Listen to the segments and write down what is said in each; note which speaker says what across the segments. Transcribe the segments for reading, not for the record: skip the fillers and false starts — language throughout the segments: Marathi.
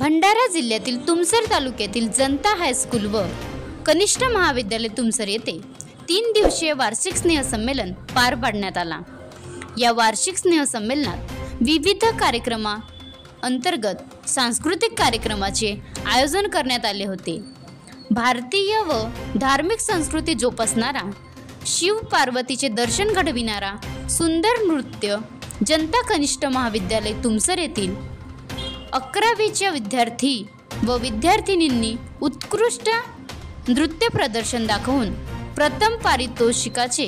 Speaker 1: भंडारा जिल्ह्यातील तुमसर तालुक्यातील जनता हायस्कूल व कनिष्ठ महाविद्यालय तुमसर येथे 3 दिवसीय वार्षिक स्नेहसंमेलन पार पाडण्यात आला। या वार्षिक स्नेहसंमेलनात विविध कार्यक्रमांतर्गत सांस्कृतिक कार्यक्रमाचे आयोजन करण्यात आले होते। भारतीय व धार्मिक संस्कृती जोपासणारा, शिव पार्वतीचे दर्शन घडविणारा सुंदर नृत्य जनता कनिष्ठ महाविद्यालय तुमसर येथील 11वीच्या विद्यार्थी व विद्यार्थिनींनी उत्कृष्ट नृत्य प्रदर्शन दाखवून प्रथम पारितोषिकाचे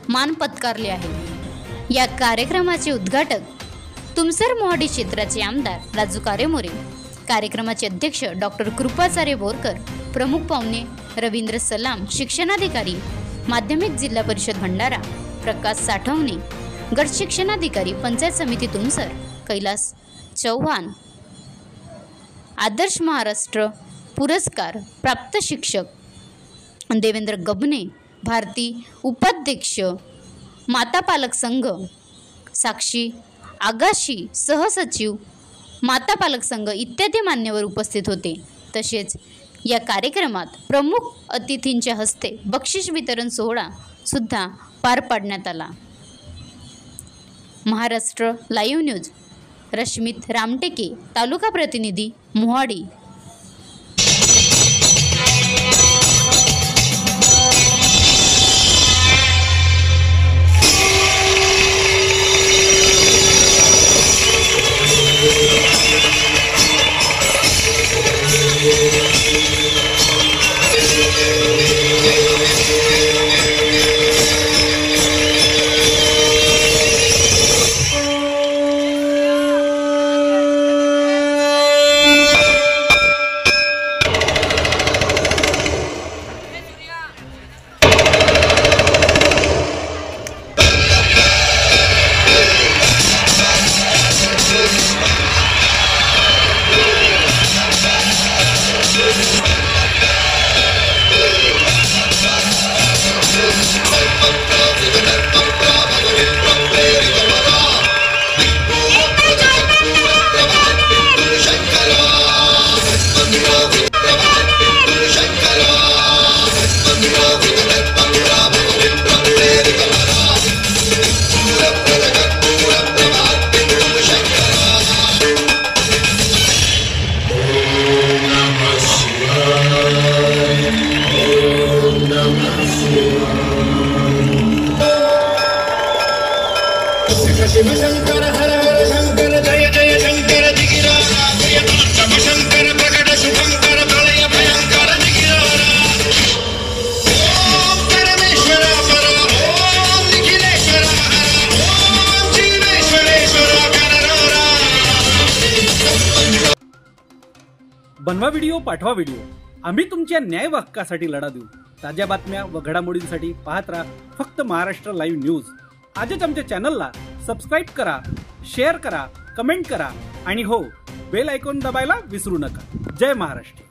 Speaker 1: मान पत्कारले आहे। या कार्यक्रमाचे उद्घाटक तुमसर मोहाडी क्षेत्राचे आमदार राजू कारेमोरे, कार्यक्रमाचे अध्यक्ष डॉक्टर कृपाचार्य बोरकर, प्रमुख पाहुणे रवींद्र सलाम, शिक्षणाधिकारी माध्यमिक जिल्हा परिषद भंडारा प्रकाश साठवणे, गट शिक्षणाधिकारी पंचायत समिती तुमसर कैलास चौहान, आदर्श महाराष्ट्र पुरस्कार प्राप्त शिक्षक देवेंद्र गबने, भारती उपाध्यक्ष माता पालक संघ साक्षी आगाशी, सहसचिव माता पालक संघ इत्यादी मान्यवर उपस्थित होते। तसेच या कार्यक्रमात प्रमुख अतिथींच्या हस्ते बक्षीस वितरण सोहळा सुद्धा पार पाडण्यात आला। महाराष्ट्र लाईव्ह न्यूज रश्मित रामटेके, तालुका प्रतिनिधी मोहाडी।
Speaker 2: शिव शंकर हर हर शंकर जय जय शंकर दिगिरारा शिव शंकर प्रकट शुभंकर प्रलय भयंकर दिगिरारा। ओम परमेश्वर पर ओम निखिलेश्वर हर ओम जीवेश्वरेश्वर कररोरा।
Speaker 3: बनवा व्हिडिओ, पाठवा व्हिडिओ, आम्ही तुमच्या न्याय हक्कासाठी लढा देऊ। ताज्या बातम्या व घडामोडींसाठी पाहत राहा फक्त महाराष्ट्र लाईव्ह न्यूज। आजच आमच्या चॅनलला सबस्क्राइब करा, शेअर करा, कमेंट करा आणि हो, बेल आयकॉन दबायला विसरू नका। जय महाराष्ट्र।